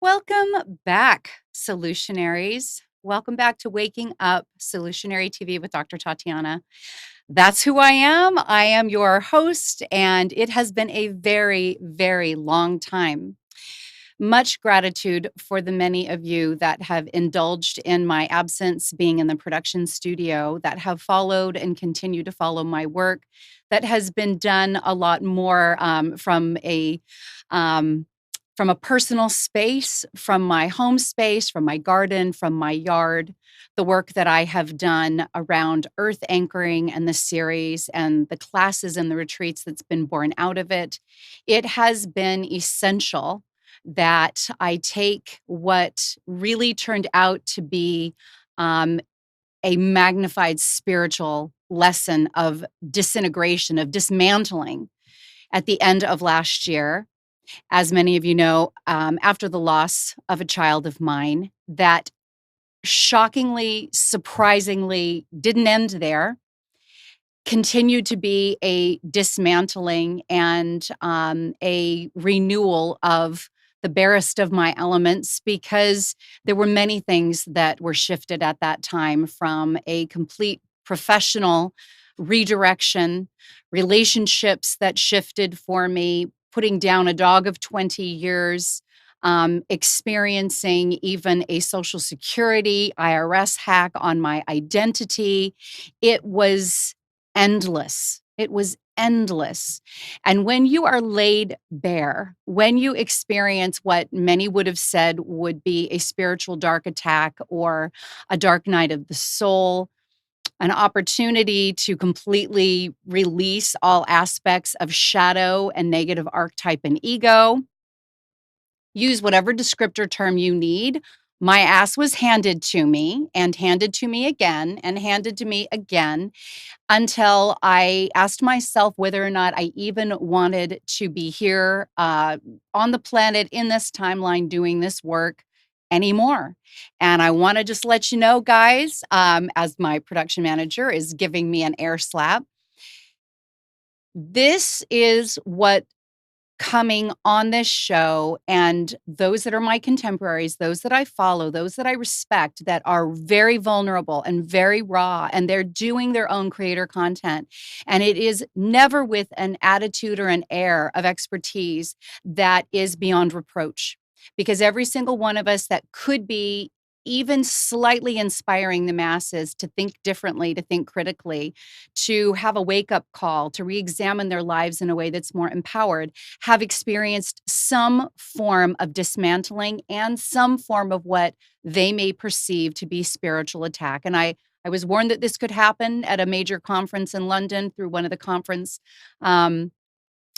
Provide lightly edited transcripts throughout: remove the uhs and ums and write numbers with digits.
Welcome back, Solutionaries. Welcome back to Waking Up Solutionary TV with Dr. Tatiana. That's who I am. I am your host, and it has been a very, very long time. Much gratitude for the many of you that have indulged in my absence being in the production studio, that have followed and continue to follow my work, that has been done a lot more um, from a personal space, from my home space, from my garden, from my yard, the work that I have done around earth anchoring and the series and the classes and the retreats that's been born out of it. It has been essential that I take what really turned out to be a magnified spiritual lesson of disintegration, of dismantling at the end of last year. As many of you know, after the loss of a child of mine, that shockingly, surprisingly didn't end there, continued to be a dismantling and a renewal of the barest of my elements, because there were many things that were shifted at that time, from a complete professional redirection, relationships that shifted for me, putting down a dog of 20 years, experiencing even a Social Security IRS hack on my identity. It was endless. It was endless. And when you are laid bare, when you experience what many would have said would be a spiritual dark attack or a dark night of the soul, an opportunity to completely release all aspects of shadow and negative archetype and ego, use whatever descriptor term you need. My ass was handed to me and handed to me again and handed to me again, until I asked myself whether or not I even wanted to be here on the planet in this timeline doing this work anymore. And I want to just let you know, guys, as my production manager is giving me an air slap, this is what coming on this show, and those that are my contemporaries, those that I follow, those that I respect, that are very vulnerable and very raw, and they're doing their own creator content. And it is never with an attitude or an air of expertise that is beyond reproach, because every single one of us that could be even slightly inspiring the masses to think differently, to think critically, to have a wake-up call, to re-examine their lives in a way that's more empowered, have experienced some form of dismantling and some form of what they may perceive to be spiritual attack. And I was warned that this could happen at a major conference in London through one of the conference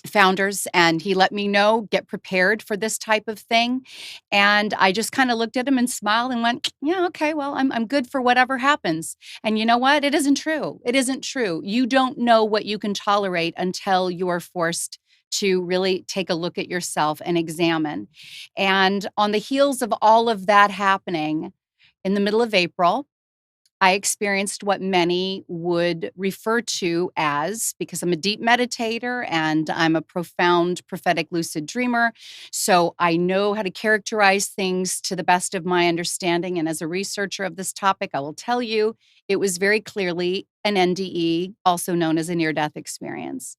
founders, and he let me know, get prepared for this type of thing. And I just kind of looked at him and smiled and went, yeah, okay, well, I'm good for whatever happens. And you know what? It isn't true. It isn't true. You don't know what you can tolerate until you're forced to really take a look at yourself and examine. And on the heels of all of that happening, in the middle of April, I experienced what many would refer to as, because I'm a deep meditator and I'm a profound prophetic lucid dreamer, so I know how to characterize things to the best of my understanding. And as a researcher of this topic, I will tell you it was very clearly an NDE, also known as a near-death experience.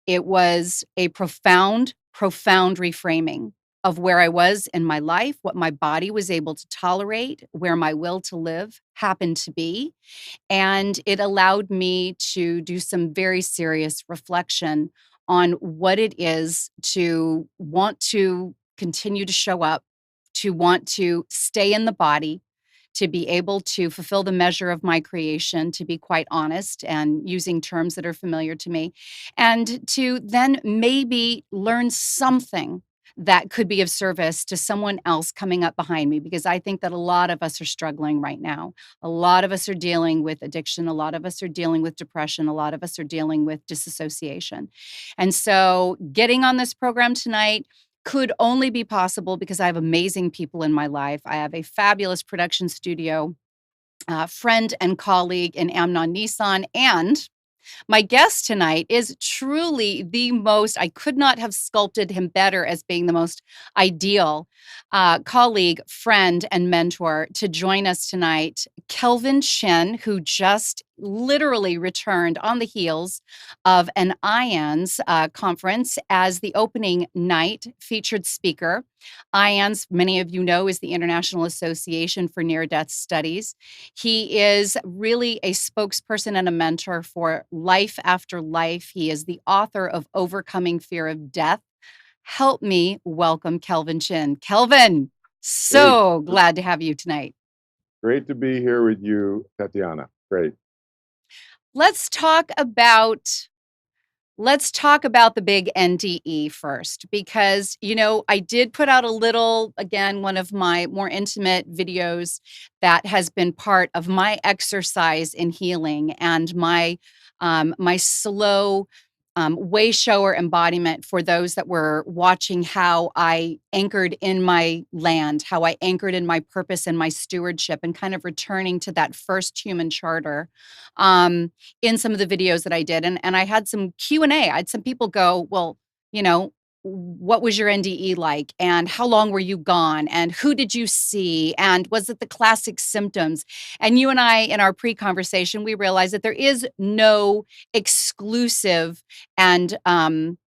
It was a profound, profound reframing of where I was in my life, what my body was able to tolerate, where my will to live happened to be. And it allowed me to do some very serious reflection on what it is to want to continue to show up to want to stay in the body, to be able to fulfill the measure of my creation, to be quite honest and using terms that are familiar to me, and to then maybe learn something that could be of service to someone else coming up behind me, because I think that a lot of us are struggling right now. A lot of us are dealing with addiction. A lot of us are dealing with depression. A lot of us are dealing with disassociation. And so getting on this program tonight could only be possible because I have amazing people in my life. I have a fabulous production studio, friend and colleague in Amnon Nissan, and my guest tonight is truly the most, I could not have sculpted him better as being the most ideal colleague, friend, and mentor to join us tonight. Kelvin Shen, who just literally returned on the heels of an IANS conference as the opening night featured speaker. IANS, many of you know, is the International Association for Near-Death Studies. He is really a spokesperson and a mentor for Life After Life. He is the author of Overcoming Fear of Death. Help me welcome Kelvin Shin. Kelvin, Hey, so glad to have you tonight. great to be here with you, Tatiana. Great. Let's talk about the big NDE first, because, I did put out a little, again, one of my more intimate videos that has been part of my exercise in healing and my slow way shower embodiment for those that were watching how I anchored in my land, how I anchored in my purpose and my stewardship, and kind of returning to that first human charter. In some of the videos that I did. And I had some Q&A. I had some people go, well, what was your NDE like? And how long were you gone? And who did you see? And was it the classic symptoms? And you and I, in our pre-conversation, we realized that there is no exclusive and an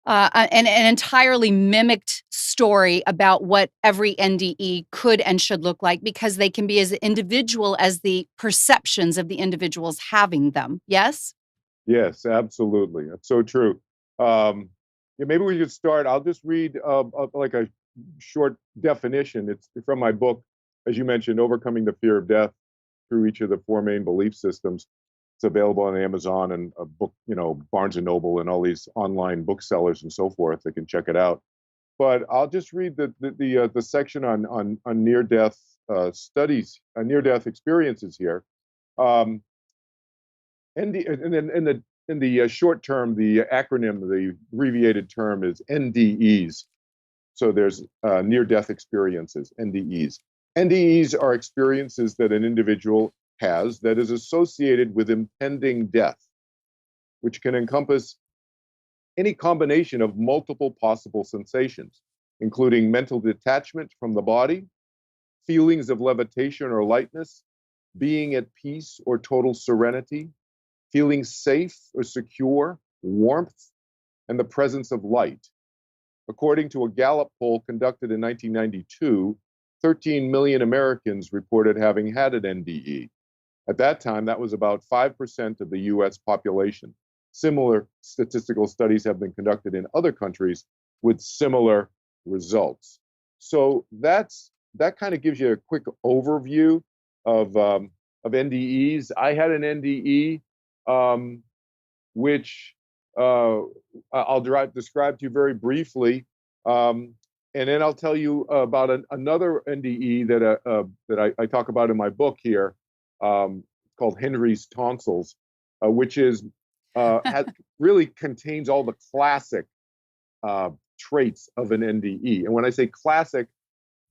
entirely mimicked story about what every NDE could and should look like, because they can be as individual as the perceptions of the individuals having them. Yes? Yes, absolutely. That's so true. Yeah, maybe we could start. I'll just read like a short definition. It's from my book, as you mentioned, Overcoming the Fear of Death through each of the four main belief systems. It's available on Amazon and a book, Barnes and Noble and all these online booksellers and so forth. They can check it out. But I'll just read the section on near death studies, near death experiences here. Um, and in the short term, the acronym, the abbreviated term is NDEs. So there's near death experiences, NDEs. NDEs are experiences that an individual has that is associated with impending death, which can encompass any combination of multiple possible sensations, including mental detachment from the body, feelings of levitation or lightness, being at peace or total serenity, feeling safe or secure, warmth, and the presence of light. According to a Gallup poll conducted in 1992, 13 million Americans reported having had an NDE. At that time, that was about 5% of the US population. Similar statistical studies have been conducted in other countries with similar results. So that kind of gives you a quick overview of NDEs. I had an NDE, which I'll describe to you very briefly, and then I'll tell you about another NDE that I talk about in my book here, called Henry's tonsils, which is really contains all the classic traits of an NDE. And when I say classic,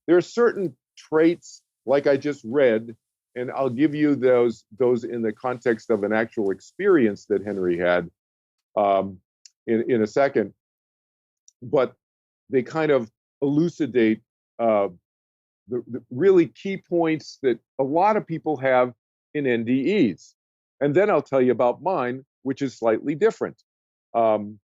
there are certain traits, like I just read, and I'll give you those in the context of an actual experience that Henry had in a second. But they kind of elucidate the really key points that a lot of people have in NDEs. And then I'll tell you about mine, which is slightly different. And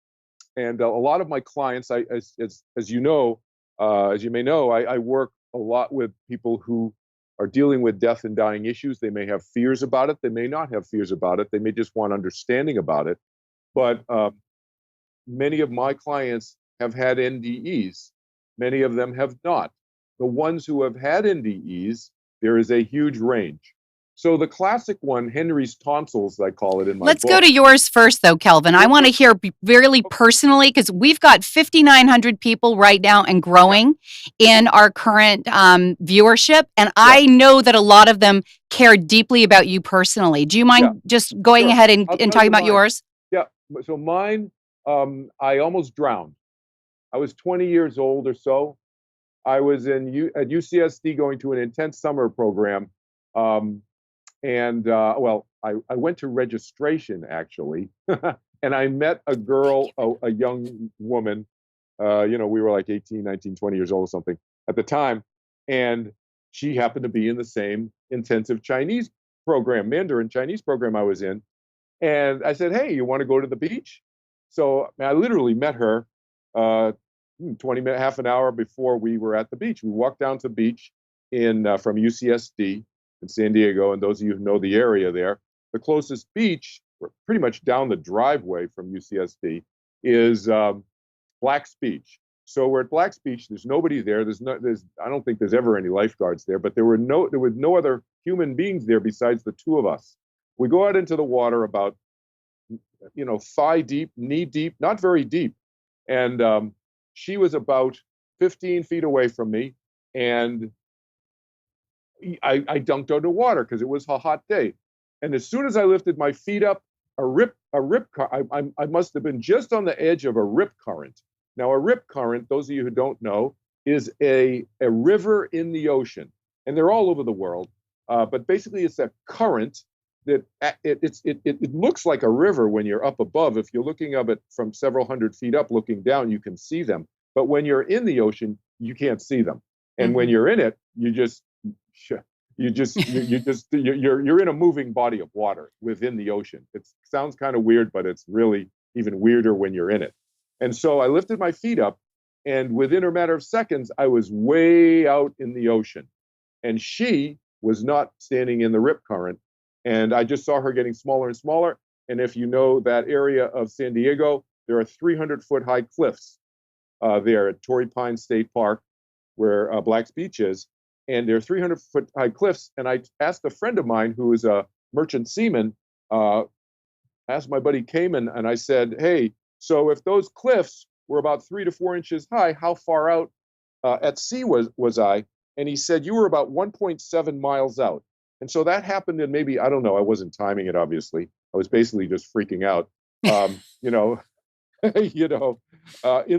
a lot of my clients, as you know, as you may know, I work a lot with people who are dealing with death and dying issues. They may have fears about it. They may not have fears about it. They may just want understanding about it. But many of my clients have had NDEs. Many of them have not. the ones who have had NDEs, there is a huge range. So the classic one, Henry's tonsils, I call it in my Let's go book. to yours first, though, Kelvin. I want to hear really personally, because we've got 5,900 people right now and growing in our current viewership. And I know that a lot of them care deeply about you personally. Do you mind just going ahead and talking about yours? Yeah. So mine, I almost drowned. I was 20 years old or so. I was at UCSD going to an intense summer program. Well, I went to registration actually, and I met a girl, a young woman. We were like 18, 19, 20 years old or something at the time. And she happened to be in the same intensive Chinese program, Mandarin Chinese program I was in. And I said, hey, you want to go to the beach? So I literally met her 20 minutes, half an hour before we were at the beach. We walked down to the beach from UCSD in San Diego. And those of you who know the area there, the closest beach, pretty much down the driveway from UCSD, is Black's Beach. So we're at Black's Beach. There's nobody there. I don't think there's ever any lifeguards there, but there was no other human beings there besides the two of us. We go out into the water about, thigh deep, knee deep, not very deep. And she was about 15 feet away from me. And I dunked under water because it was a hot day. And as soon as I lifted my feet up, I must have been just on the edge of a rip current. Now, a rip current, those of you who don't know, is a river in the ocean. And they're all over the world. But basically, it's a current that it looks like a river when you're up above. If you're looking up it from several hundred feet up, looking down, you can see them. But when you're in the ocean, you can't see them. And when you're in it, you're in a moving body of water within the ocean. It sounds kind of weird, but it's really even weirder when you're in it. And so I lifted my feet up, and within a matter of seconds, I was way out in the ocean. And she was not standing in the rip current. And I just saw her getting smaller and smaller. And if you know that area of San Diego, there are 300-foot high cliffs there at Torrey Pines State Park, where Black's Beach is. And there are 300-foot high cliffs. And I asked a friend of mine who is a merchant seaman, asked my buddy Cayman, and I said, hey, so if those cliffs were about 3 to 4 inches high, how far out at sea was I? And he said, you were about 1.7 miles out. And so that happened in maybe, I don't know, I wasn't timing it, obviously. I was basically just freaking out, in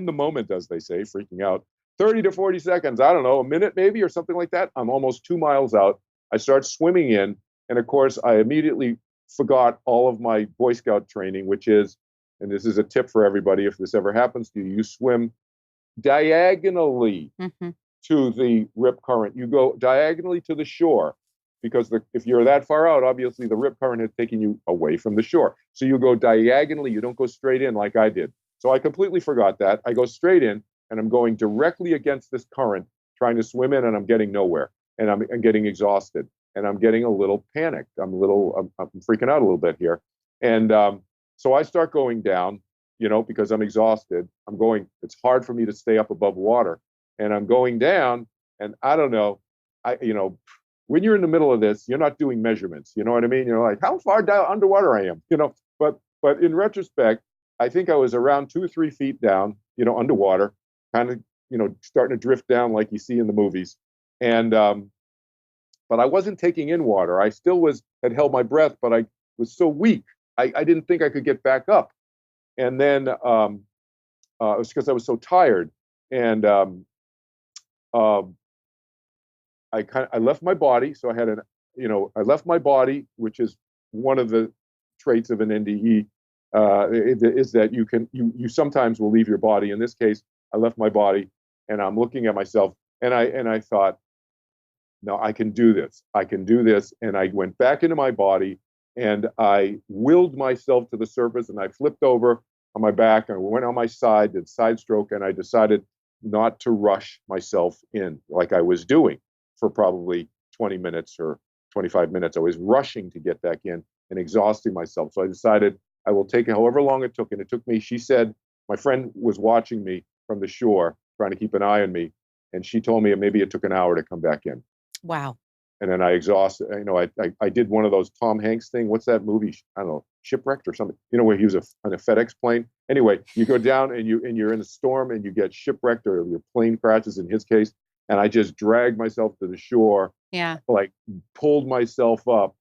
the moment, as they say, freaking out. 30 to 40 seconds, I don't know, a minute maybe or something like that. I'm almost 2 miles out. I start swimming in. And of course, I immediately forgot all of my Boy Scout training, which is, and this is a tip for everybody, if this ever happens to you, you swim diagonally to the rip current. You go diagonally to the shore, because if you're that far out, obviously the rip current has taken you away from the shore. So you go diagonally, you don't go straight in like I did. So I completely forgot that. I go straight in, and I'm going directly against this current, trying to swim in, and I'm getting nowhere. And I'm getting exhausted, and I'm getting a little panicked. I'm freaking out a little bit here. And so I start going down, because I'm exhausted. It's hard for me to stay up above water. And I'm going down, and I don't know, when you're in the middle of this, you're not doing measurements. You know what I mean? You're like, how far down underwater I am, but in retrospect, I think I was around 2 or 3 feet down, underwater, kind of, starting to drift down like you see in the movies. And, but I wasn't taking in water. I still had held my breath, but I was so weak. I didn't think I could get back up. And then it was because I was so tired. And I left my body. So I had I left my body, which is one of the traits of an NDE, is that you sometimes will leave your body. In this case, I left my body, and I'm looking at myself, and I thought, no, I can do this. I can do this. And I went back into my body, and I willed myself to the surface, and I flipped over on my back, and I went on my side, did side stroke, and I decided not to rush myself in like I was doing for probably 20 minutes or 25 minutes. I was rushing to get back in and exhausting myself. So I decided I will take however long it took. And it took me, she said, my friend was watching me from the shore, trying to keep an eye on me. And she told me maybe it took an hour to come back in. Wow. And then I exhausted, I did one of those Tom Hanks thing. What's that movie? I don't know, Shipwrecked or something. Where he was on a FedEx plane. Anyway, you go down and you're in a storm and you get shipwrecked or your plane crashes in his case. And I just dragged myself to the shore. Yeah. Like pulled myself up,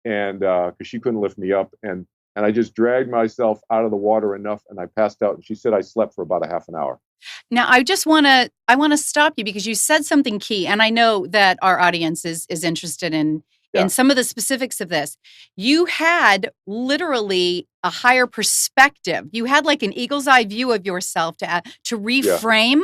and because she couldn't lift me up, and I just dragged myself out of the water enough, and I passed out. And she said I slept for about a half an hour. Now, I want to stop you because you said something key, and I know that our audience is interested in Yeah. some of the specifics of this. You had literally a higher perspective. You had like an eagle's eye view of yourself to Yeah. reframe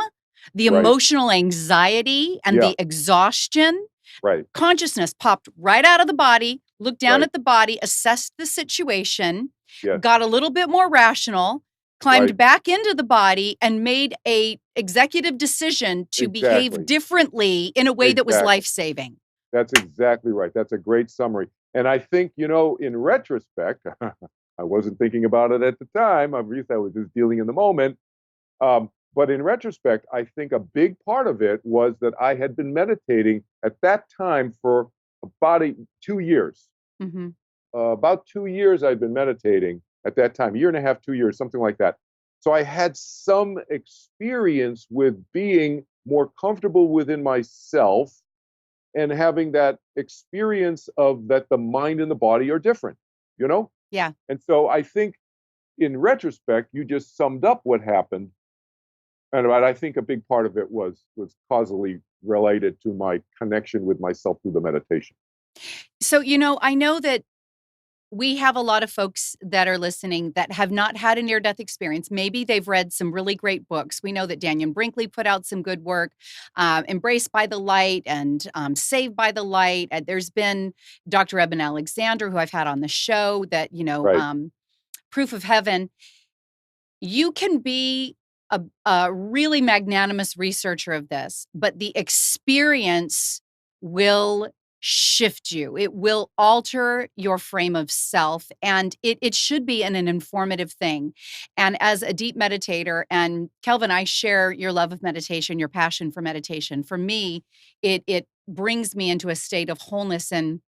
the Right. emotional anxiety and Yeah. the exhaustion. Right. Consciousness popped right out of the body, looked down Right. at the body, assessed the situation, Yes. got a little bit more rational, climbed Right. back into the body, and made a executive decision to behave Exactly. differently in a way that was Exactly. life-saving. That's exactly right. That's a great summary. And I think, in retrospect, I wasn't thinking about it at the time. Obviously, I was just dealing in the moment. But in retrospect, I think a big part of it was that I had been meditating at that time for about 2 years. Mm-hmm. About 2 years I'd been meditating at that time, a year and a half, 2 years, something like that. So I had some experience with being more comfortable within myself and having that experience of that the mind and the body are different, you know? Yeah. And so I think in retrospect, you just summed up what happened. And I think a big part of it was causally related to my connection with myself through the meditation. So, I know that we have a lot of folks that are listening that have not had a near-death experience. Maybe they've read some really great books. We know that Daniel Brinkley put out some good work, Embraced by the Light and Saved by the Light. There's been Dr. Eben Alexander, who I've had on the show, that, Right. Proof of Heaven. You can be a really magnanimous researcher of this, but the experience will shift you. It will alter your frame of self, and it should be an informative thing. And as a deep meditator, and Kelvin, I share your love of meditation, your passion for meditation. For me, it brings me into a state of wholeness and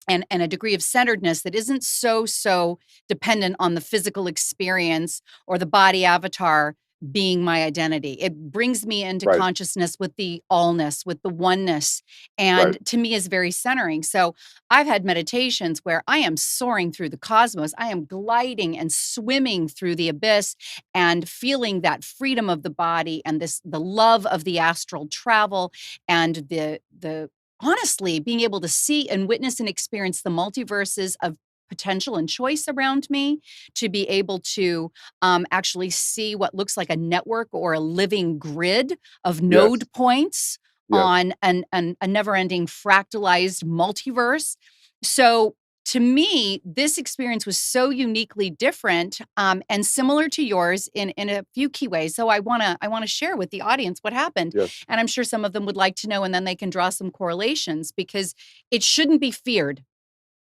a degree of centeredness that isn't so dependent on the physical experience or the body avatar being my identity. It brings me into Right. consciousness with the allness, with the oneness, Right. and to me is very centering. So I've had meditations where I am soaring through the cosmos. I am gliding and swimming through the abyss and feeling that freedom of the body and the love of the astral travel and the honestly, being able to see and witness and experience the multiverses of potential and choice around me, to be able to actually see what looks like a network or a living grid of node Yes. points Yes. on a never-ending fractalized multiverse. So to me, this experience was so uniquely different and similar to yours in a few key ways. So I wanna share with the audience what happened, Yes. and I'm sure some of them would like to know, and then they can draw some correlations because it shouldn't be feared.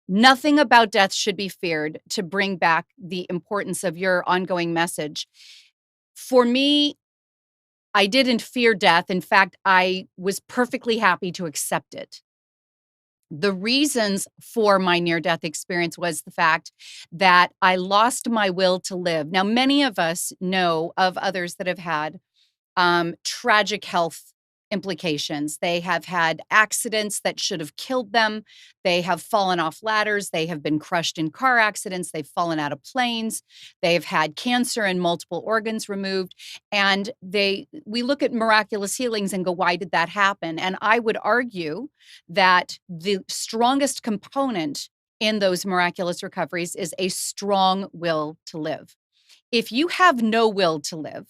Nothing about death should be feared, to bring back the importance of your ongoing message. For me, I didn't fear death. In fact, I was perfectly happy to accept it. The reasons for my near-death experience was the fact that I lost my will to live. Now, many of us know of others that have had tragic health implications. They have had accidents that should have killed them. They have fallen off ladders. They have been crushed in car accidents. They've fallen out of planes. They've had cancer and multiple organs removed. And we look at miraculous healings and go, why did that happen? And I would argue that the strongest component in those miraculous recoveries is a strong will to live. If you have no will to live,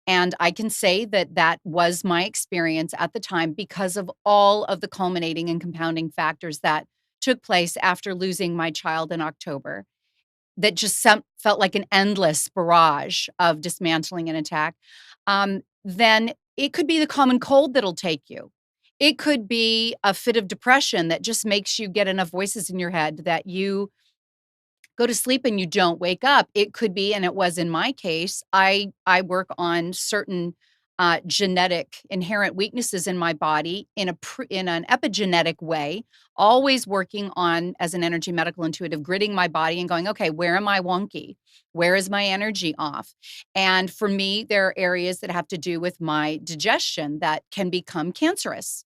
and I can say that that was my experience at the time because of all of the culminating and compounding factors that took place after losing my child in October, that just felt like an endless barrage of dismantling and attack. Then it could be the common cold that'll take you. It could be a fit of depression that just makes you get enough voices in your head that you go to sleep and you don't wake up. It could be, and it was in my case, I work on certain genetic inherent weaknesses in my body in an epigenetic way, always working on, as an energy medical intuitive, gridding my body and going, okay, where am I wonky? Where is my energy off? And for me, there are areas that have to do with my digestion that can become cancerous.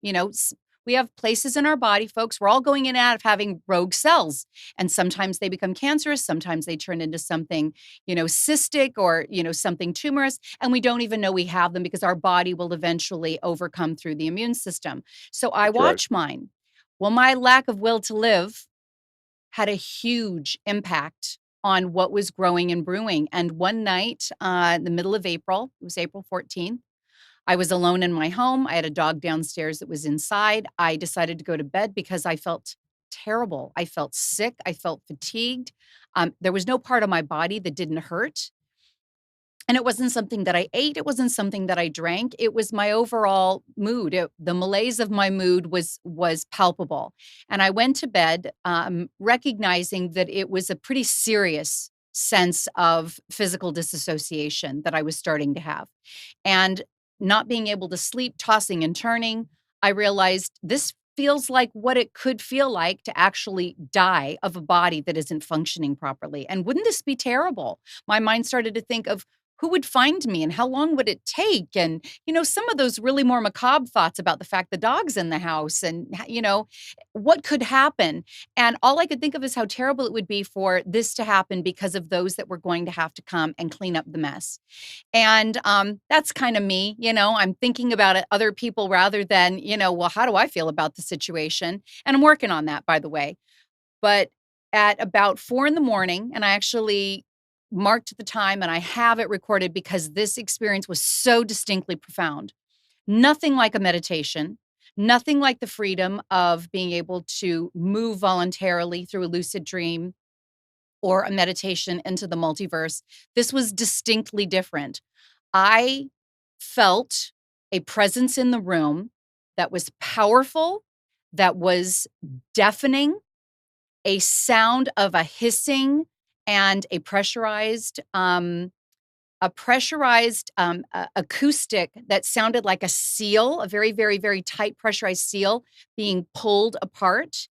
We have places in our body, folks. We're all going in and out of having rogue cells. And sometimes they become cancerous. Sometimes they turn into something, cystic or, something tumorous. And we don't even know we have them because our body will eventually overcome through the immune system. So I That's right. watch mine. Well, my lack of will to live had a huge impact on what was growing and brewing. And one night, in the middle of April, it was April 14th, I was alone in my home. I had a dog downstairs that was inside. I decided to go to bed because I felt terrible. I felt sick. I felt fatigued. There was no part of my body that didn't hurt. And it wasn't something that I ate. It wasn't something that I drank. It was my overall mood. The malaise of my mood was palpable. And I went to bed recognizing that it was a pretty serious sense of physical disassociation that I was starting to have. And not being able to sleep, tossing and turning, I realized this feels like what it could feel like to actually die of a body that isn't functioning properly. And wouldn't this be terrible? My mind started to think of who would find me and how long would it take? And, some of those really more macabre thoughts about the fact the dog's in the house and, what could happen. And all I could think of is how terrible it would be for this to happen because of those that were going to have to come and clean up the mess. And that's kind of me, I'm thinking about it, other people rather than, well, how do I feel about the situation? And I'm working on that, by the way. But at about 4 a.m, and I actually marked the time and I have it recorded because this experience was so distinctly profound. Nothing like a meditation, nothing like the freedom of being able to move voluntarily through a lucid dream or a meditation into the multiverse. This was distinctly different. I felt a presence in the room that was powerful, that was deafening, a sound of a hissing and a pressurized acoustic that sounded like a seal, a very, very, very tight pressurized seal being pulled apart.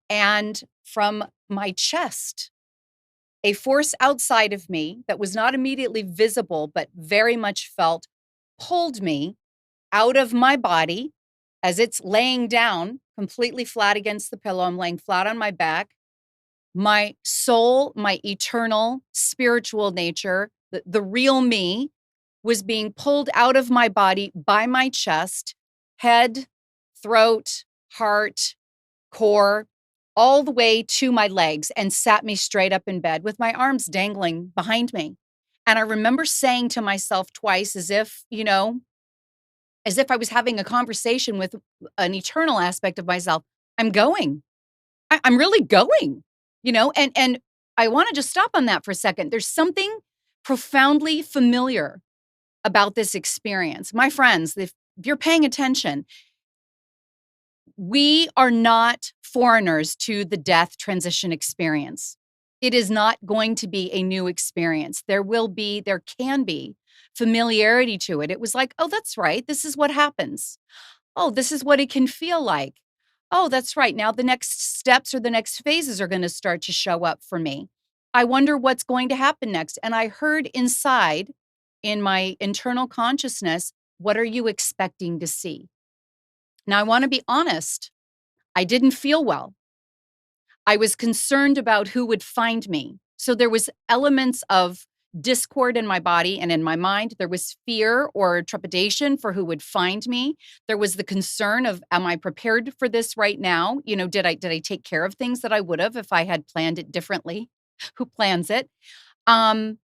And from my chest, a force outside of me that was not immediately visible, but very much felt, pulled me out of my body as it's laying down completely flat against the pillow. I'm laying flat on my back. My soul, my eternal spiritual nature, the real me, was being pulled out of my body by my chest, head, throat, heart, core, all the way to my legs, and sat me straight up in bed with my arms dangling behind me. And I remember saying to myself twice, as if I was having a conversation with an eternal aspect of myself, I'm going. I'm really going, and I want to just stop on that for a second. There's something profoundly familiar about this experience. My friends, if you're paying attention, we are not foreigners to the death transition experience. It is not going to be a new experience. There can be familiarity to it. It was like, oh, that's right. This is what happens. Oh, this is what it can feel like. Oh, that's right. Now the next steps or the next phases are going to start to show up for me. I wonder what's going to happen next. And I heard inside in my internal consciousness, what are you expecting to see? Now, I want to be honest. I didn't feel well. I was concerned about who would find me. So there was elements of discord in my body and in my mind. There was fear or trepidation for who would find me. There was the concern of, am I prepared for this right now? Did I take care of things that I would have if I had planned it differently? Who plans it? And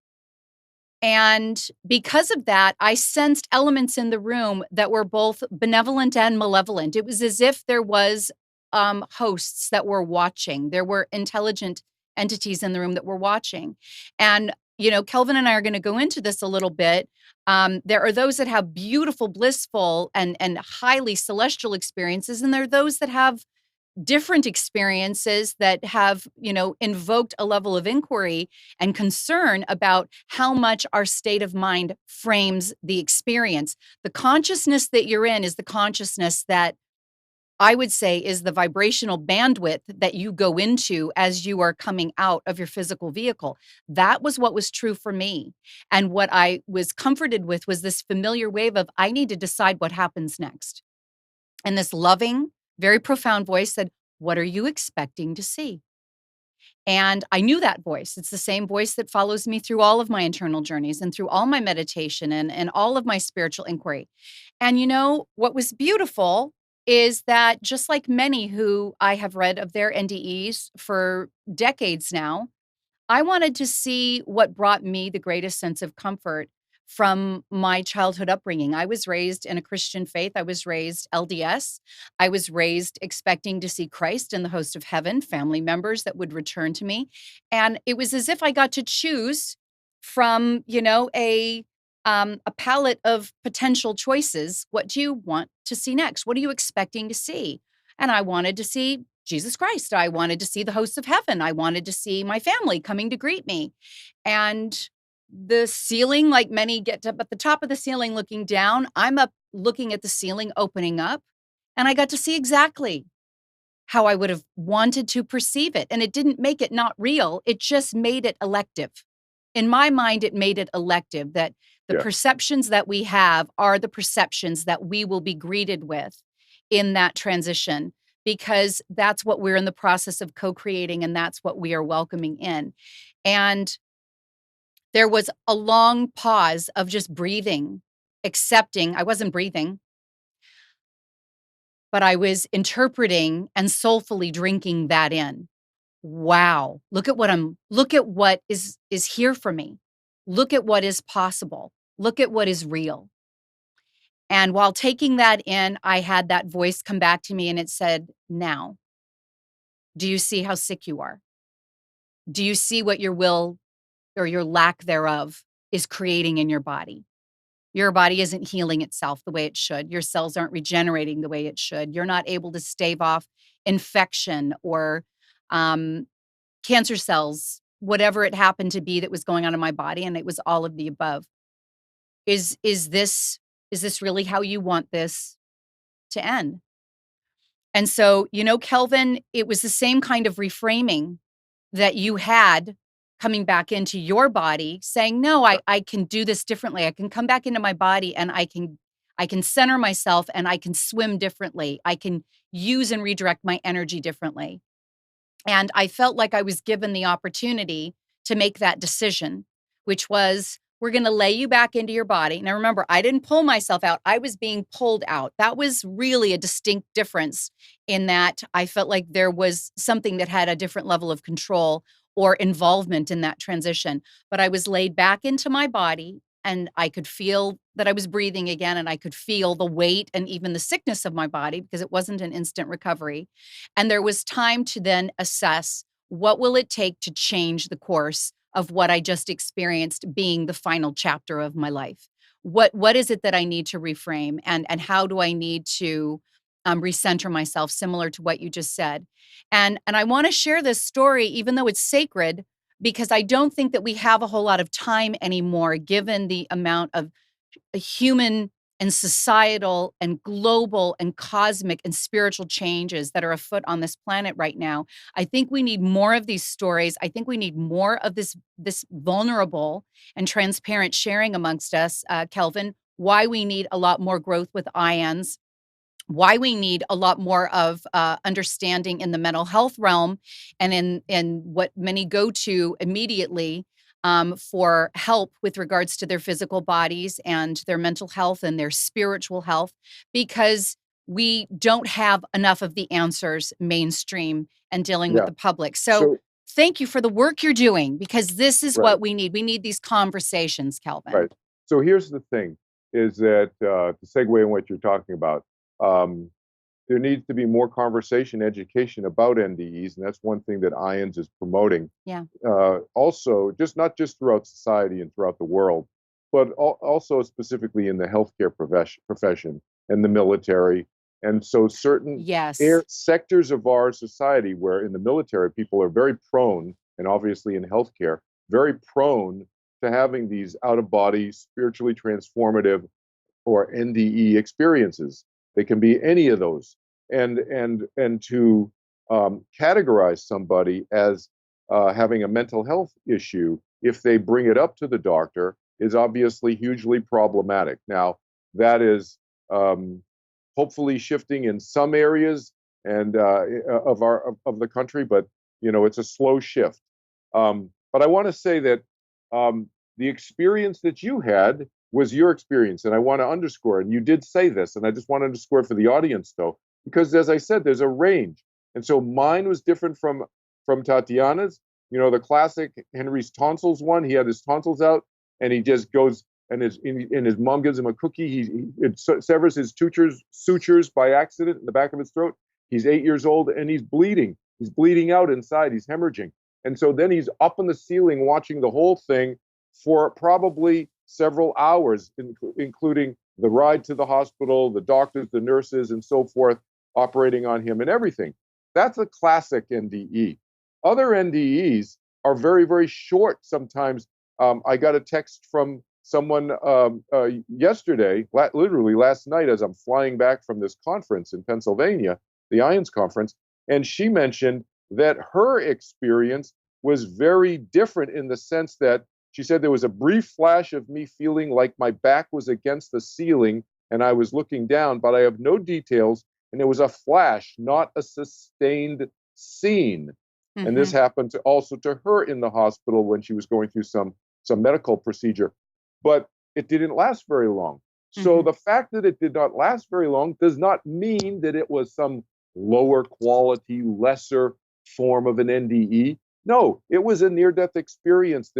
because of that, I sensed elements in the room that were both benevolent and malevolent. It was as if there was hosts that were watching. There were intelligent entities in the room that were watching. And, Kelvin and I are going to go into this a little bit. There are those that have beautiful, blissful, and highly celestial experiences. And there are those that have different experiences that have, invoked a level of inquiry and concern about how much our state of mind frames the experience. The consciousness that you're in is the consciousness that I would say is the vibrational bandwidth that you go into as you are coming out of your physical vehicle. That was what was true for me. And what I was comforted with was this familiar wave of, I need to decide what happens next. And this loving, very profound voice said, what are you expecting to see? And I knew that voice. It's the same voice that follows me through all of my internal journeys and through all my meditation and all of my spiritual inquiry. And what was beautiful is that just like many who I have read of their NDEs for decades now, I wanted to see what brought me the greatest sense of comfort from my childhood upbringing. I was raised in a Christian faith. I was raised LDS. I was raised expecting to see Christ in the host of heaven, family members that would return to me. And it was as if I got to choose from, a palette of potential choices. What do you want to see next? What are you expecting to see? And I wanted to see Jesus Christ. I wanted to see the hosts of heaven. I wanted to see my family coming to greet me. And the ceiling, like many get up at the top of the ceiling looking down, I'm up looking at the ceiling opening up, and I got to see exactly how I would have wanted to perceive it. And it didn't make it not real. It just made it elective. In my mind, it made it elective that the Yeah. perceptions that we have are the perceptions that we will be greeted with in that transition, because that's what we're in the process of co-creating, and that's what we are welcoming in. And there was a long pause of just breathing, accepting. I wasn't breathing, but I was interpreting and soulfully drinking that in. Wow, look at what is here for me. Look at what is possible. Look at what is real. And while taking that in, I had that voice come back to me and it said, now, do you see how sick you are? Do you see what your will or your lack thereof is creating in your body? Your body isn't healing itself the way it should. Your cells aren't regenerating the way it should. You're not able to stave off infection or um, cancer cells, whatever it happened to be that was going on in my body, and it was all of the above. Is this really how you want this to end? And so, Kelvin, it was the same kind of reframing that you had coming back into your body, saying, no, I can do this differently. I can come back into my body and I can center myself and I can swim differently. I can use and redirect my energy differently. And I felt like I was given the opportunity to make that decision, which was, we're going to lay you back into your body. Now, remember, I didn't pull myself out. I was being pulled out. That was really a distinct difference in that I felt like there was something that had a different level of control or involvement in that transition. But I was laid back into my body and I could feel that I was breathing again, and I could feel the weight and even the sickness of my body because it wasn't an instant recovery. And there was time to then assess, what will it take to change the course of what I just experienced being the final chapter of my life? What is it that I need to reframe, and how do I need to recenter myself, similar to what you just said? And I want to share this story, even though it's sacred, because I don't think that we have a whole lot of time anymore, given the amount of human and societal and global and cosmic and spiritual changes that are afoot on this planet right now. I think we need more of these stories. I think we need more of this vulnerable and transparent sharing amongst us, Kelvin. Why we need a lot more growth with ions, why we need a lot more of understanding in the mental health realm, and in what many go to immediately for help with regards to their physical bodies and their mental health and their spiritual health, because we don't have enough of the answers mainstream and dealing with Yeah. the public. So So, thank you for the work you're doing, because this is right, what we need. We need these conversations, Kelvin. right. So here's the thing: is that to segue on what you're talking about, um, there needs to be more conversation, education about NDEs, and that's one thing that IONS is promoting. Yeah. Also, just not just throughout society and throughout the world, but also specifically in the healthcare profession and the military. And so certain Yes. sectors of our society, where in the military, people are very prone, and obviously in healthcare, very prone to having these out of body, spiritually transformative, or NDE experiences. They can be any of those. And to categorize somebody as having a mental health issue if they bring it up to the doctor is obviously hugely problematic. Now, that is hopefully shifting in some areas and of the country, but it's a slow shift. But I want to say that the experience that you had was your experience, and I want to underscore. And you did say this, and I just want to underscore for the audience, though, because as I said, there's a range, and so mine was different from Tatiana's. The classic Henry's tonsils one. He had his tonsils out, and he just goes, and his mom gives him a cookie. It severs his sutures by accident in the back of his throat. He's 8 years old, and he's bleeding. He's bleeding out inside. He's hemorrhaging. And so then he's up on the ceiling watching the whole thing for probably several hours, including the ride to the hospital, the doctors, the nurses, and so forth, operating on him and everything. That's a classic NDE. Other NDEs are very, very short sometimes. I got a text from someone yesterday, literally last night, as I'm flying back from this conference in Pennsylvania, the IONS conference, and she mentioned that her experience was very different in the sense that she said there was a brief flash of me feeling like my back was against the ceiling and I was looking down, but I have no details. And it was a flash, not a sustained scene. Mm-hmm. And this happened also to her in the hospital when she was going through some medical procedure. But it didn't last very long. Mm-hmm. So the fact that it did not last very long does not mean that it was some lower quality, lesser form of an NDE. No, it was a near-death experience.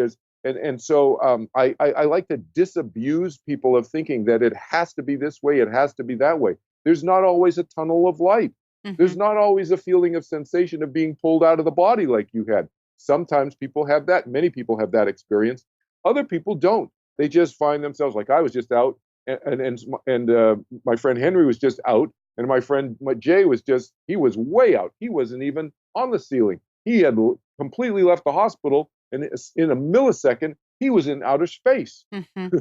So I like to disabuse people of thinking that it has to be this way, it has to be that way. There's not always a tunnel of light. Mm-hmm. There's not always a feeling of sensation of being pulled out of the body like you had. Sometimes people have that. Many people have that experience. Other people don't. They just find themselves like I was just out, and my friend Henry was just out, and my friend Jay he was way out. He wasn't even on the ceiling. He had completely left the hospital, and in a millisecond, he was in outer space. Mm-hmm.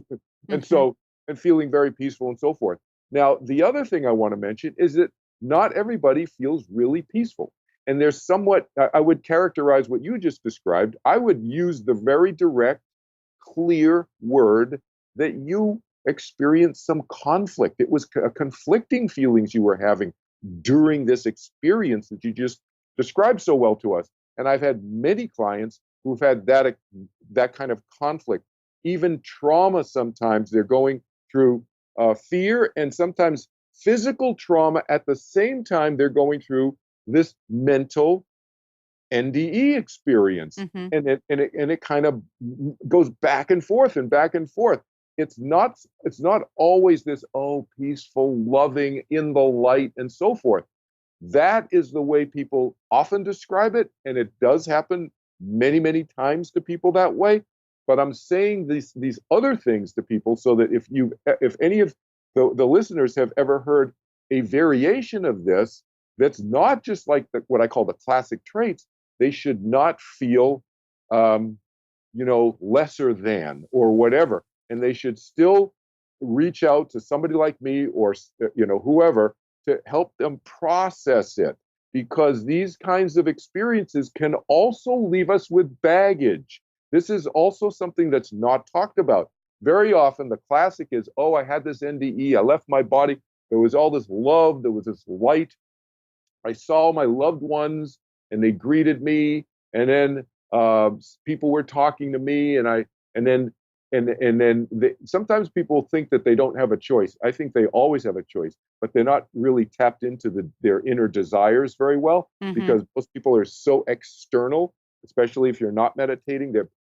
and feeling very peaceful and so forth. Now, the other thing I want to mention is that not everybody feels really peaceful. And there's I would characterize what you just described. I would use the very direct, clear word that you experienced some conflict. It was conflicting feelings you were having during this experience that you just described so well to us. And I've had many clients who've had that kind of conflict, even trauma. Sometimes they're going through fear and sometimes physical trauma at the same time they're going through this mental NDE experience. Mm-hmm. and it kind of goes back and forth and back and forth. It's not always this peaceful, loving, in the light and so forth. That is the way people often describe it, and it does happen many, many times to people that way. But I'm saying these other things to people so that if any of the listeners have ever heard a variation of this, that's not just like what I call the classic traits, they should not feel, lesser than or whatever. And they should still reach out to somebody like me or, whoever to help them process it. Because these kinds of experiences can also leave us with baggage. This is also something that's not talked about. Very often, the classic is, I had this NDE, I left my body, there was all this love, there was this light. I saw my loved ones, and they greeted me, and then people were talking to me, sometimes people think that they don't have a choice. I think they always have a choice, but they're not really tapped into their inner desires very well, mm-hmm. because most people are so external, especially if you're not meditating.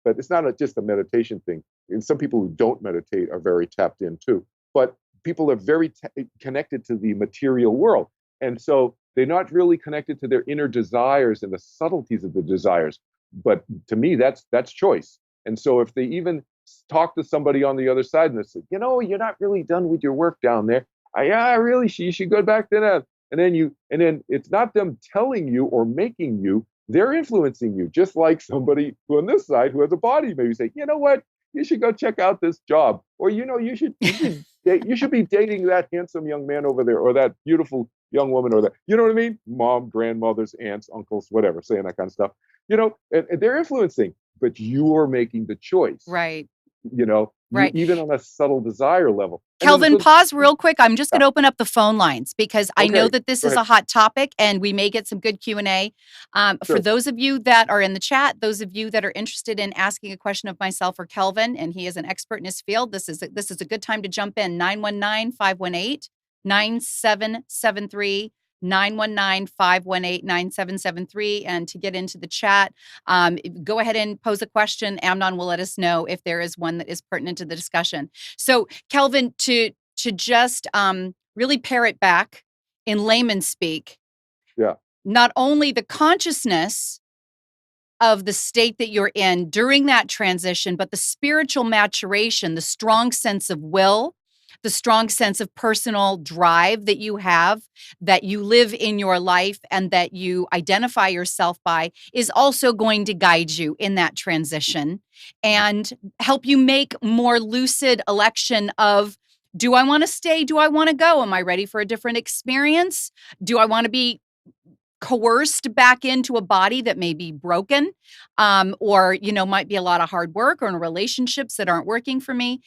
But it's not just a meditation thing. And some people who don't meditate are very tapped in too. But people are very connected to the material world. And so they're not really connected to their inner desires and the subtleties of the desires. But to me, that's choice. And so if they even talk to somebody on the other side and they say, you're not really done with your work down there, Yeah, really, you should go back to that. And then it's not them telling you or making you, they're influencing you, just like somebody who on this side who has a body maybe say, you know what, you should go check out this job, or you should be dating that handsome young man over there, or that beautiful young woman, or that, you know what I mean? Mom, grandmothers, aunts, uncles, whatever, saying that kind of stuff. And they're influencing, but you are making the choice. Right. You know, you Right. even on a subtle desire level. And then Kelvin, so pause real quick. I'm just going yeah, to open up the phone lines because I know okay, that this go is ahead. a hot topic and we may get some good Q&A. For Sure. those of you that are in the chat, those of you that are interested in asking a question of myself or Kelvin, and he is an expert in his field, this is a good time to jump in. 919-518-9773. 919-518-9773. And to get into the chat, go ahead and pose a question. Amnon will let us know if there is one that is pertinent to the discussion. So, Kelvin, to just really pare it back in layman speak, Yeah. not only the consciousness of the state that you're in during that transition, but the spiritual maturation, the strong sense of will, the strong sense of personal drive that you have, that you live in your life and that you identify yourself by, is also going to guide you in that transition and help you make more lucid election of, do I want to stay? Do I want to go? Am I ready for a different experience? Do I want to be coerced back into a body that may be broken, or might be a lot of hard work, or in relationships that aren't working for me?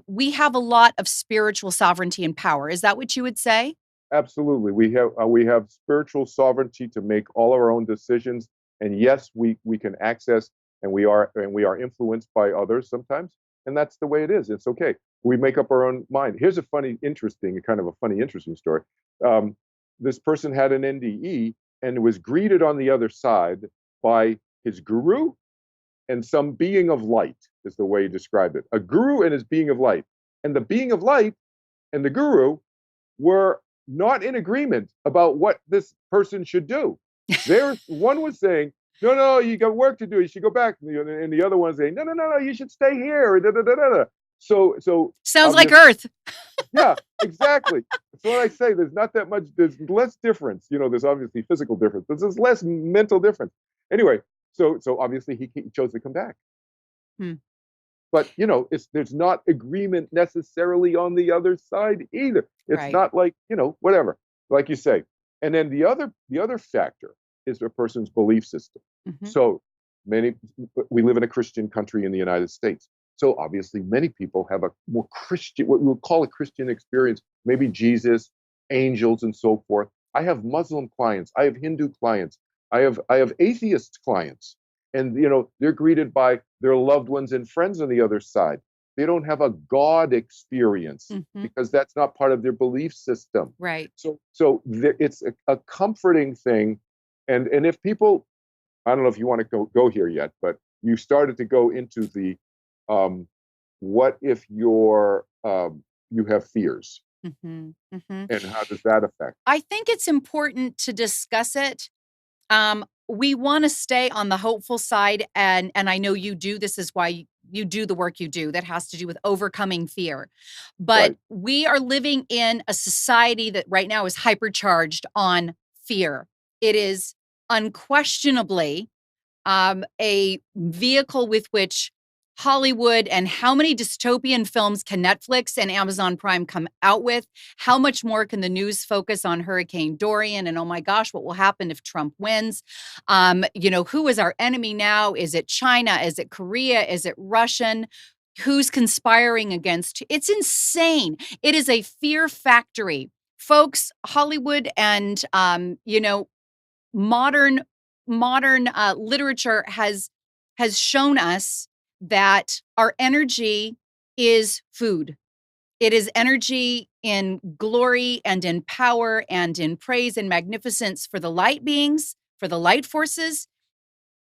We have a lot of spiritual sovereignty and power. Is that what you would say? Absolutely. We have spiritual sovereignty to make all our own decisions. And yes, we can access, and we are influenced by others sometimes. And that's the way it is. It's okay. We make up our own mind. Here's a kind of a funny, interesting story. Um, this person had an NDE and was greeted on the other side by his guru and some being of light, is the way he described it. A guru and his being of light. And the being of light and the guru were not in agreement about what this person should do. One was saying, no, no, you got work to do. You should go back. And the other one saying, no, no, no, no, you should stay here. Da, da, da, da, da. So Sounds like obviously, Earth. yeah, exactly. So what I say, there's not that much, there's less difference. There's obviously physical difference, but there's less mental difference. Anyway, so obviously he chose to come back. Hmm. But there's not agreement necessarily on the other side either. It's Right. not like, whatever, like you say. And then the other factor is a person's belief system. Mm-hmm. So we live in a Christian country in the United States. So obviously many people have a more Christian, what we would call a Christian experience, maybe Jesus, angels, and so forth. I have Muslim clients, I have Hindu clients, I have atheist clients. And they're greeted by their loved ones and friends on the other side. They don't have a God experience because that's not part of their belief system. Right. So it's a comforting thing. And if people, I don't know if you want to go here yet, but you started to go into the what if you have fears, and how does that affect? I think it's important to discuss it. We want to stay on the hopeful side, and I know you do. This is why you do the work you do that has to do with overcoming fear. But Right. we are living in a society that right now is hypercharged on fear. It is unquestionably a vehicle with which Hollywood, and how many dystopian films can Netflix and Amazon Prime come out with? How much more can the news focus on Hurricane Dorian? And oh my gosh, what will happen if Trump wins? Who is our enemy now? Is it China? Is it Korea? Is it Russian? Who's conspiring against? It's insane. It is a fear factory. Folks, Hollywood and, modern literature has shown us that our energy is food. It is energy in glory and in power and in praise and magnificence for the light beings, for the light forces.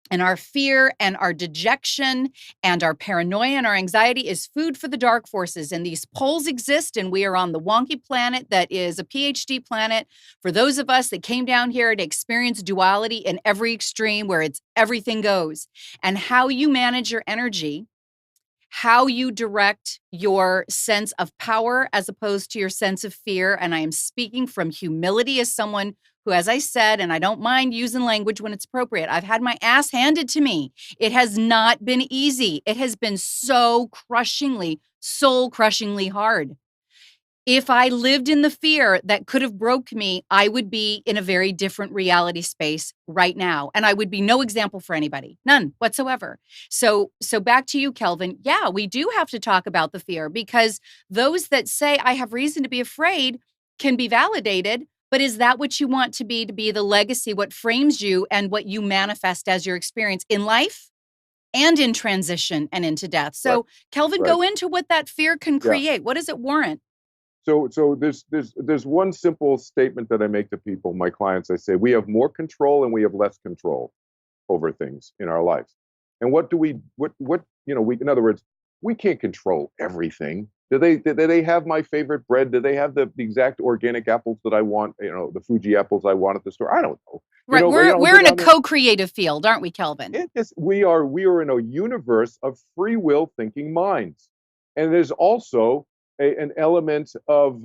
And our fear and our dejection and our paranoia and our anxiety is food for the dark forces. And these poles exist, and we are on the wonky planet that is a PhD planet for those of us that came down here to experience duality in every extreme, where it's everything goes. And how you manage your energy how you direct your sense of power as opposed to your sense of fear. And I am speaking from humility as someone who, as I said, and I don't mind using language when it's appropriate, I've had my ass handed to me. It has not been easy. It has been so crushingly, soul crushingly hard. If I lived in the fear that could have broke me, I would be in a very different reality space right now. And I would be no example for anybody, none whatsoever. So back to you, Kelvin. Yeah, we do have to talk about the fear, because those that say I have reason to be afraid can be validated. But is that what you want to be the legacy, what frames you and what you manifest as your experience in life and in transition and into death? Right. So Kelvin, Right. go into what that fear can Yeah. create. What does it warrant? So there's one simple statement that I make to people, my clients. I say we have more control and we have less control over things in our lives. And what do we what we, in other words, we can't control everything. Do they have my favorite bread? Do they have the exact organic apples that I want? The Fuji apples I want at the store? I don't know. Right. But We're in a co-creative field, aren't we, Kelvin? we are in a universe of free will thinking minds, and there's also an element of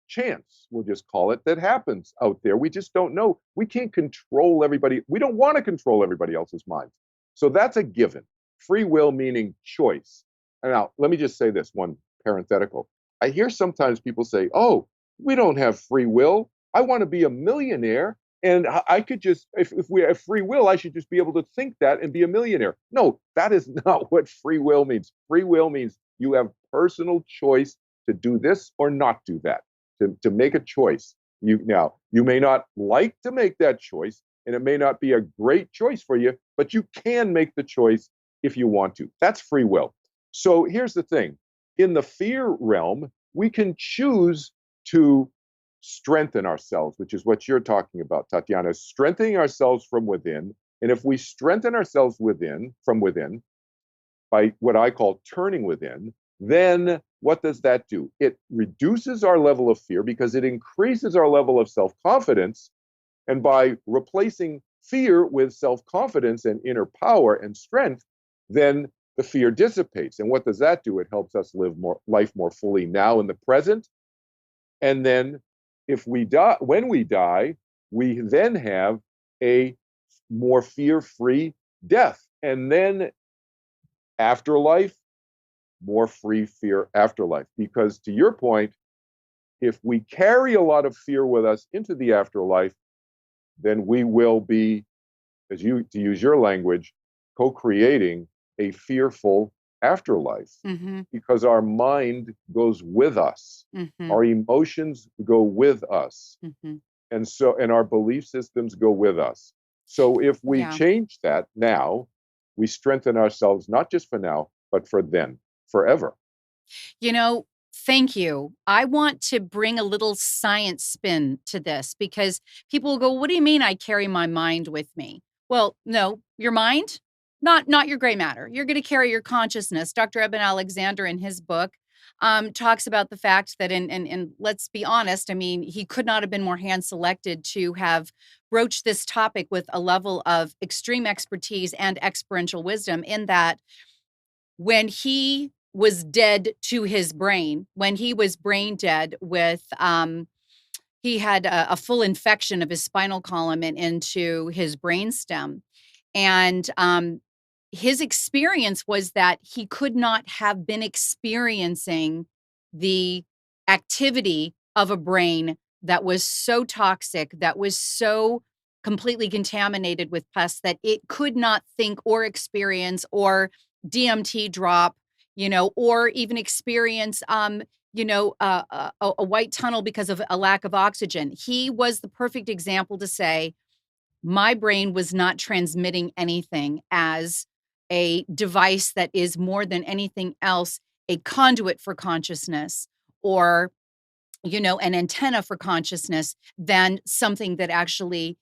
chance, we'll just call it, that happens out there. We just don't know. We can't control everybody. We don't want to control everybody else's minds. So that's a given. Free will meaning choice. And now, let me just say this one parenthetical. I hear sometimes people say, "Oh, we don't have free will. I want to be a millionaire. And I could just, if we have free will, I should just be able to think that and be a millionaire." No, that is not what free will means. Free will means you have personal choice to do this or not do that, to make a choice. You may not like to make that choice, and it may not be a great choice for you, but you can make the choice if you want to. That's free will. So here's the thing. In the fear realm, we can choose to strengthen ourselves, which is what you're talking about, Tatiana, strengthening ourselves from within. And if we strengthen ourselves from within, by what I call turning within, then what does that do? It reduces our level of fear because it increases our level of self-confidence. And by replacing fear with self-confidence and inner power and strength, then the fear dissipates. And what does that do? It helps us live life more fully now in the present. And then when we die, we then have a more fear-free death. And then afterlife, more free fear afterlife. Because to your point, if we carry a lot of fear with us into the afterlife, then we will be, to use your language, co-creating a fearful afterlife, because our mind goes with us, our emotions go with us, and our belief systems go with us. So if we change that now, we strengthen ourselves not just for now, but for then, forever. Thank you. I want to bring a little science spin to this, because people will go, "What do you mean I carry my mind with me?" Well, no, your mind, not your gray matter. You're going to carry your consciousness. Dr. Eben Alexander, in his book, talks about the fact that, and let's be honest, I mean, he could not have been more hand selected to have broached this topic with a level of extreme expertise and experiential wisdom, in that when he was dead to his brain, when he was brain dead with, he had a full infection of his spinal column and into his brain stem. And his experience was that he could not have been experiencing the activity of a brain that was so toxic, that was so completely contaminated with pus, that it could not think or experience or DMT drop, or even experience, a white tunnel because of a lack of oxygen. He was the perfect example to say, my brain was not transmitting anything as a device that is more than anything else a conduit for consciousness, or an antenna for consciousness, than something that actually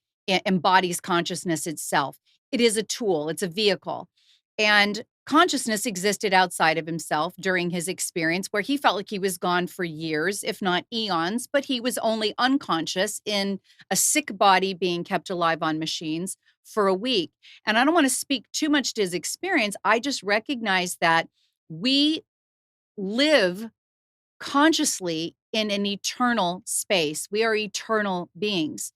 embodies consciousness itself. It is a tool, it's a vehicle. And consciousness existed outside of himself during his experience, where he felt like he was gone for years, if not eons, but he was only unconscious in a sick body being kept alive on machines for a week. And I don't want to speak too much to his experience. I just recognize that we live consciously in an eternal space. We are eternal beings.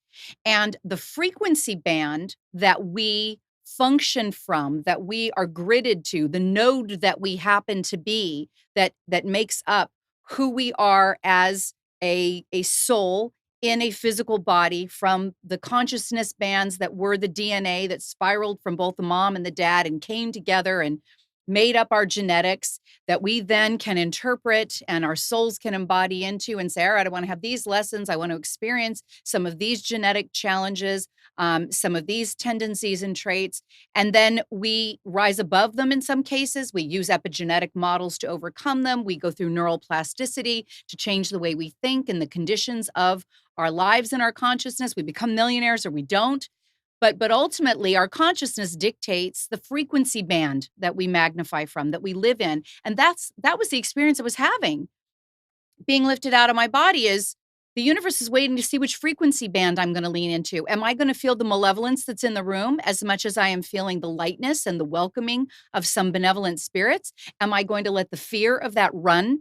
And the frequency band that we function from, that we are gridded to, the node that we happen to be, that makes up who we are as a soul in a physical body, from the consciousness bands that were the DNA that spiraled from both the mom and the dad and came together and made up our genetics, that we then can interpret and our souls can embody into and say, all right, I want to have these lessons. I want to experience some of these genetic challenges, some of these tendencies and traits. And then we rise above them in some cases. We use epigenetic models to overcome them. We go through neural plasticity to change the way we think and the conditions of our lives and our consciousness. We become millionaires or we don't. But ultimately, our consciousness dictates the frequency band that we magnify from, that we live in. And that was the experience I was having. Being lifted out of my body is the universe is waiting to see which frequency band I'm going to lean into. Am I going to feel the malevolence that's in the room as much as I am feeling the lightness and the welcoming of some benevolent spirits? Am I going to let the fear of that run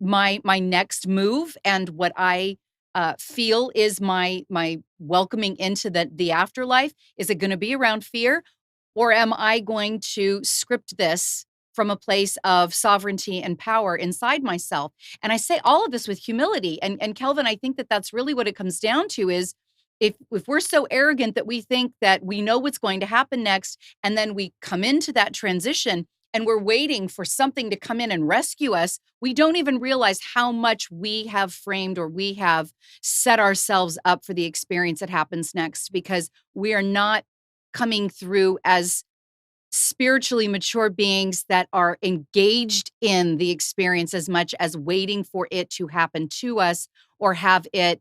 my next move and what I feel is my welcoming into the afterlife? Is it going to be around fear, or am I going to script this from a place of sovereignty and power inside myself? And I say all of this with humility. And Kelvin, I think that that's really what it comes down to is if we're so arrogant that we think that we know what's going to happen next, and then we come into that transition and we're waiting for something to come in and rescue us, we don't even realize how much we have framed or we have set ourselves up for the experience that happens next, because we are not coming through as spiritually mature beings that are engaged in the experience as much as waiting for it to happen to us or have it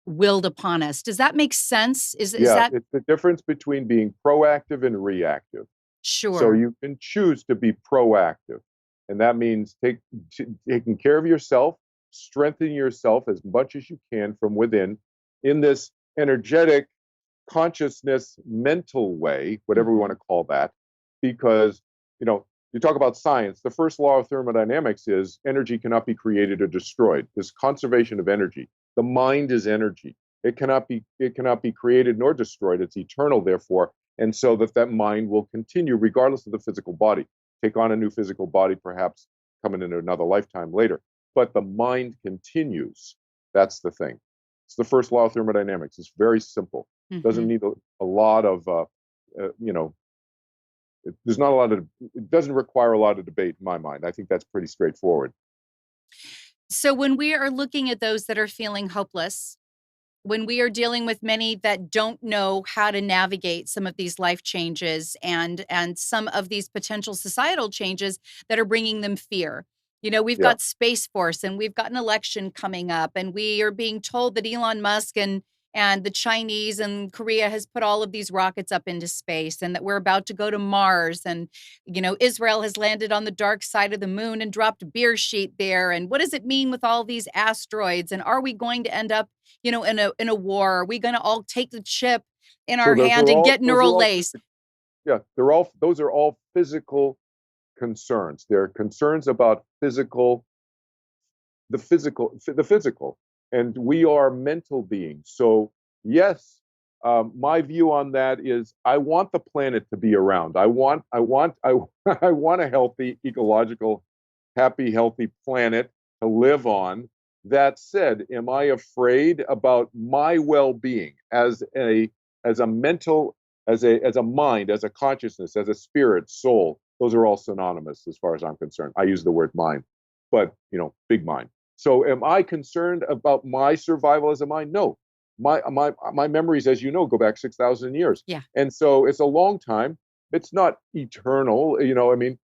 willed upon us. Does that make sense? Is that it's the difference between being proactive and reactive. So sure? you can choose to be proactive, and that means taking care of yourself, strengthening yourself as much as you can from within in this energetic consciousness mental way, whatever we want to call that, because you talk about science. The first law of thermodynamics is energy cannot be created or destroyed. This conservation of energy. The mind is energy. It cannot be created nor destroyed. It's eternal, therefore. And so that mind will continue regardless of the physical body, take on a new physical body, perhaps coming into another lifetime later. But the mind continues. That's the thing. It's the first law of thermodynamics. It's very simple. It doesn't need a lot of, there's not a lot of, it doesn't require a lot of debate in my mind. I think that's pretty straightforward. So when we are looking at those that are feeling hopeless, when we are dealing with many that don't know how to navigate some of these life changes and some of these potential societal changes that are bringing them fear. We've Yeah. got Space Force and we've got an election coming up, and we are being told that Elon Musk and the Chinese and Korea has put all of these rockets up into space and that we're about to go to Mars. And, Israel has landed on the dark side of the moon and dropped a beer sheet there. And what does it mean with all these asteroids? And are we going to end up, in a war? Are we going to all take the chip in our hand and get neural lace? Yeah, those are all physical concerns. They're concerns about the physical, and we are mental beings. So yes, my view on that is I want the planet to be around. I want I want a healthy, ecological, happy, healthy planet to live on. That said, am I afraid about my well-being as a mental, as a mind, as a consciousness, as a spirit, soul? Those are all synonymous as far as I'm concerned. I use the word mind, but big mind. So am I concerned about my survival as a mind? No. My memories, as you know, go back 6,000 years. Yeah. And so it's a long time. It's not eternal,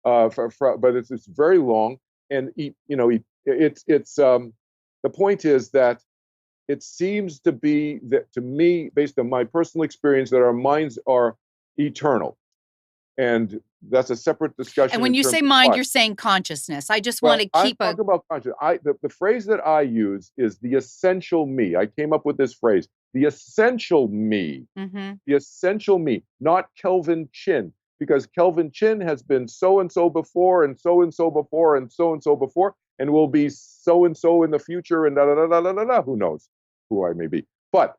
but it's very long. And it's the point is that it seems to be that, to me, based on my personal experience, that our minds are eternal. And that's a separate And discussion when in you terms say of mind, what. you're saying consciousness. I just want Well, to I'm keep a. talking about conscious. The phrase that I use is the essential me. I came up with this phrase, the essential me, Mm-hmm. the essential me, not Kelvin Chin, because Kelvin Chin has been so and so before, and so and so before, and so and so before, and will be so and so in the future, and da da da da da da da. Who knows who I may be? But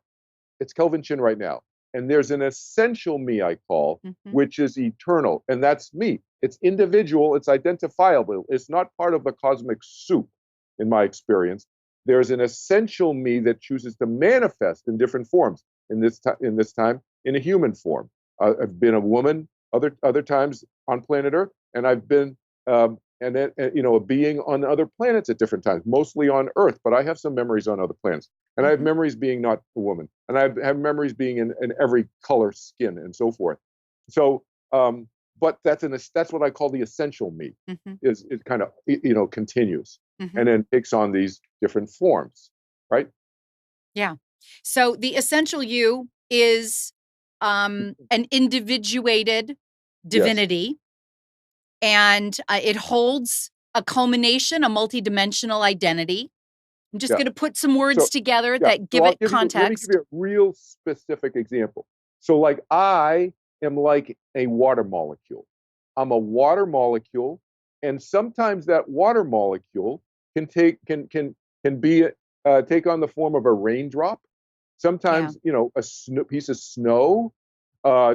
it's Kelvin Chin right now. And there's an essential me I call, Mm-hmm. which is eternal. And that's me. It's individual, it's identifiable. It's not part of the cosmic soup, in my experience. There's an essential me that chooses to manifest in different forms. In this time, in a human form. I've been a woman other times on planet Earth, and I've been and then a being on other planets at different times, mostly on Earth. But I have some memories on other planets. And I have Mm-hmm. memories being not a woman, and I have memories being in every color skin and so forth. So, but that's what I call the essential me. Mm-hmm. Is it kind of continues Mm-hmm. and then takes on these different forms, right? Yeah. So the essential you is an individuated Yes. divinity, and it holds a culmination, a multidimensional identity. I'm just Yeah. going to put some words So together yeah. that So give it let me give context. you a real specific example. So like I am like a water molecule. I'm a water molecule, and sometimes that water molecule can be take on the form of a raindrop. Yeah. Sometimes a piece of snow,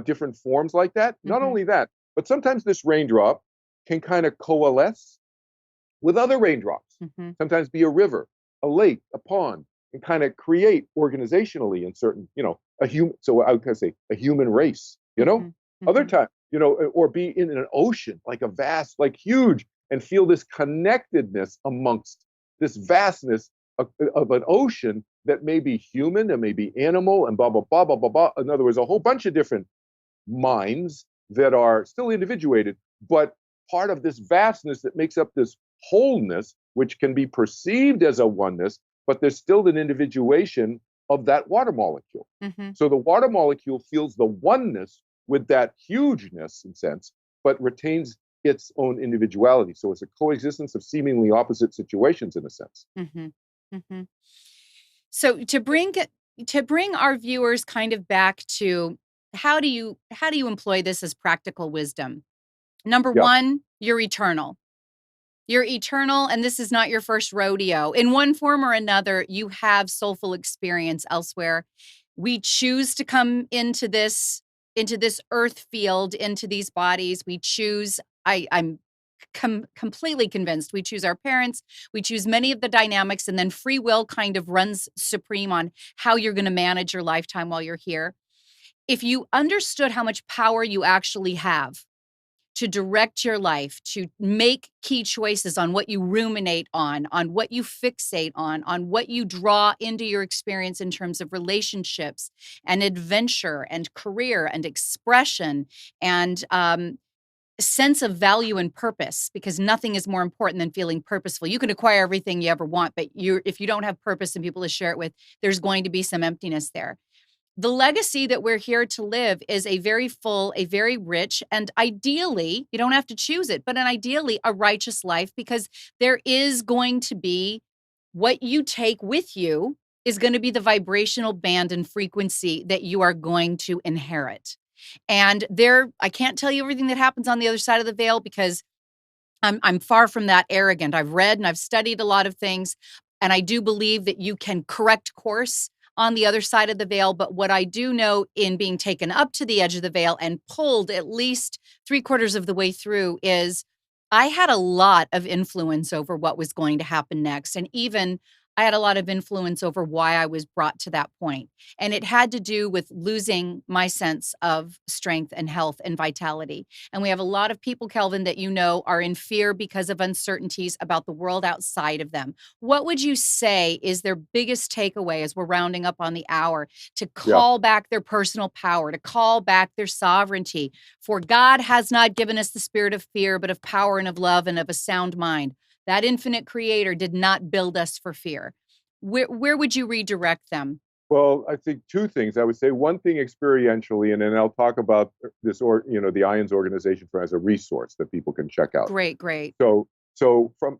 different forms like that. Not Mm-hmm. only that, but sometimes this raindrop can kind of coalesce with other raindrops. Mm-hmm. Sometimes be a river, a lake, a pond, and kind of create organizationally in certain, a human. So I would say a human race. Mm-hmm. Other Mm-hmm. time, or be in an ocean, like a vast, like huge, and feel this connectedness amongst this vastness of an ocean that may be human, and may be animal, and blah blah blah blah blah blah. In other words, a whole bunch of different minds that are still individuated, but part of this vastness that makes up this wholeness, which can be perceived as a oneness, but there's still an individuation of that water molecule. Mm-hmm. So the water molecule feels the oneness with that hugeness in sense, but retains its own individuality. So it's a coexistence of seemingly opposite situations in a sense. Mm-hmm. Mm-hmm. So to bring our viewers kind of back to how do you employ this as practical wisdom? Number Yeah. one, you're eternal. You're eternal, and this is not your first rodeo. In one form or another, you have soulful experience elsewhere. We choose to come into this earth field, into these bodies. We choose. I'm completely convinced we choose our parents. We choose many of the dynamics, and then free will kind of runs supreme on how you're going to manage your lifetime while you're here. If you understood how much power you actually have to direct your life, to make key choices on what you ruminate on what you fixate on what you draw into your experience in terms of relationships and adventure and career and expression and sense of value and purpose, because nothing is more important than feeling purposeful. You can acquire everything you ever want, but if you don't have purpose and people to share it with, there's going to be some emptiness there. The legacy that we're here to live is a very full, a very rich, and ideally, you don't have to choose it, but an ideally a righteous life, because there is going to be what you take with you is going to be the vibrational band and frequency that you are going to inherit. And I can't tell you everything that happens on the other side of the veil, because I'm far from that arrogant. I've read and I've studied a lot of things, and I do believe that you can correct course on the other side of the veil. But what I do know, in being taken up to the edge of the veil and pulled at least 3/4 of the way through, is I had a lot of influence over what was going to happen next. And even I had a lot of influence over why I was brought to that point. And it had to do with losing my sense of strength and health and vitality. And we have a lot of people, Kelvin, that are in fear because of uncertainties about the world outside of them. What would you say is their biggest takeaway as we're rounding up on the hour, to Yeah. call back their personal power, to call back their sovereignty? For God has not given us the spirit of fear, but of power and of love and of a sound mind. That infinite creator did not build us for fear. Where would you redirect them? Well, I think two things. I would say one thing experientially, and then I'll talk about this, or the IONS organization as a resource that people can check out. Great, great. So from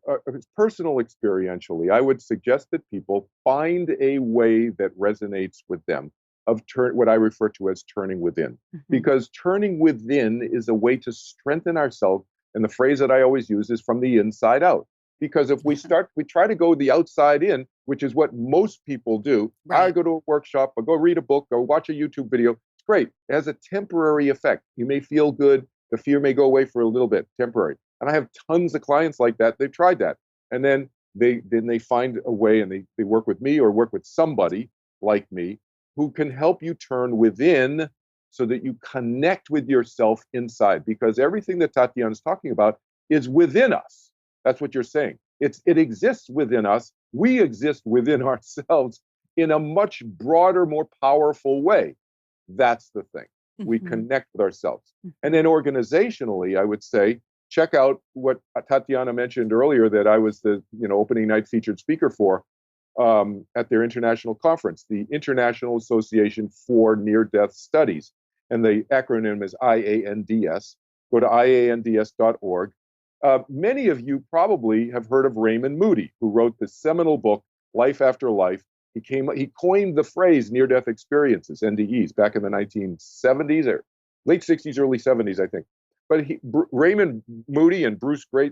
personal experientially, I would suggest that people find a way that resonates with them of what I refer to as turning within, because turning within is a way to strengthen ourselves. And the phrase that I always use is from the inside out. Because if we try to go the outside in, which is what most people do. Right. I go to a workshop, or go read a book, or watch a YouTube video. It's great. It has a temporary effect. You may feel good. The fear may go away for a little bit, temporary. And I have tons of clients like that. They've tried that. And then they find a way, and they work with me or work with somebody like me who can help you turn within so that you connect with yourself inside. Because everything that Tatiana is talking about is within us. That's what you're saying. It exists within us. We exist within ourselves in a much broader, more powerful way. That's the thing. We connect with ourselves. And then organizationally, I would say, check out what Tatiana mentioned earlier, that I was the opening night featured speaker for at their international conference, the International Association for Near-Death Studies. And the acronym is IANDS. Go to iands.org. Many of you probably have heard of Raymond Moody, who wrote the seminal book, Life After Life. He coined the phrase near-death experiences, NDEs, back in the 1970s, or late 60s, early 70s, I think. But Raymond Moody and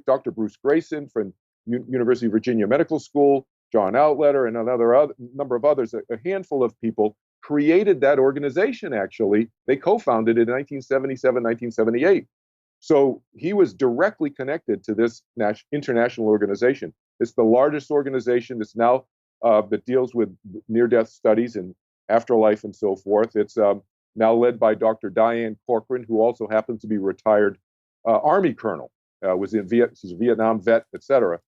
Dr. Bruce Grayson from University of Virginia Medical School, John Outletter, and another number of others, a handful of people created that organization, actually. They co-founded it in 1977, 1978. So he was directly connected to this international organization. It's the largest organization that's now that deals with near-death studies and afterlife and so forth. It's now led by Dr. Diane Corcoran, who also happens to be retired Army colonel, she's a Vietnam vet, etc.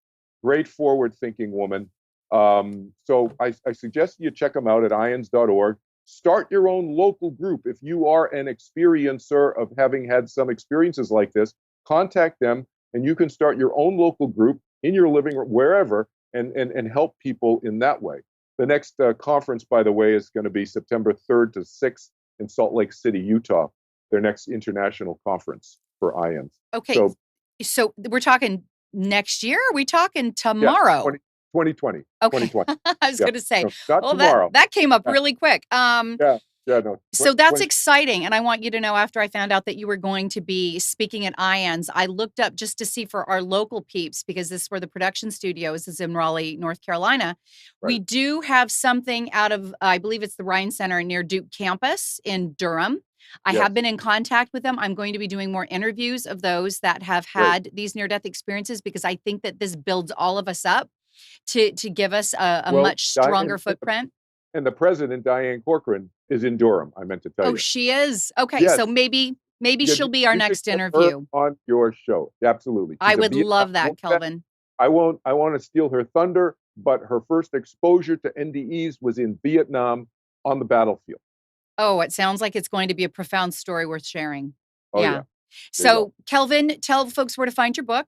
Great forward-thinking woman. So I suggest you check them out at ions.org. Start your own local group. If you are an experiencer of having had some experiences like this, contact them, and you can start your own local group in your living room, wherever, and help people in that way. The next conference, by the way, is going to be September 3rd to 6th in Salt Lake City, Utah, their next international conference for IONS. Okay, so we're talking next year? Or are we talking tomorrow? Yeah, 2020. Okay. 2020. I was going to say, no, not tomorrow. That came up really quick. No. So that's exciting. And I want you to know, after I found out that you were going to be speaking at IONS, I looked up just to see for our local peeps, because this is where the production studio is in Raleigh, North Carolina. Right. We do have something out of, I believe it's the Ryan Center near Duke campus in Durham. I have been in contact with them. I'm going to be doing more interviews of those that have had these near-death experiences, because I think that this builds all of us up to give us a much stronger footprint. And the president, Diane Corcoran, is in Durham. I meant to tell you. Oh, she is? Okay, yes. So maybe she'll be our next interview on your show. Absolutely. I would love that, Kelvin. I want to steal her thunder, but her first exposure to NDEs was in Vietnam on the battlefield. Oh, it sounds like it's going to be a profound story worth sharing. Oh, yeah. So, Kelvin, tell folks where to find your book.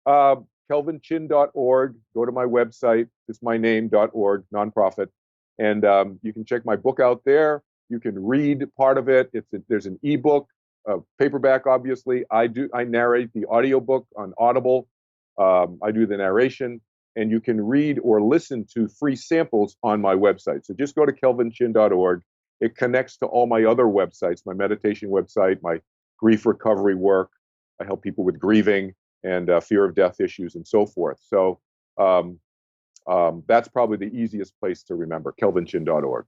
KelvinChin.org. Go to my website. It's my name.org, nonprofit. And you can check my book out there. You can read part of it. There's an ebook, paperback, obviously. I narrate the audiobook on Audible. I do the narration. And you can read or listen to free samples on my website. So just go to kelvinchin.org. It connects to all my other websites, my meditation website, my grief recovery work. I help people with grieving and fear of death issues and so forth. So that's probably the easiest place to remember, kelvinchin.org.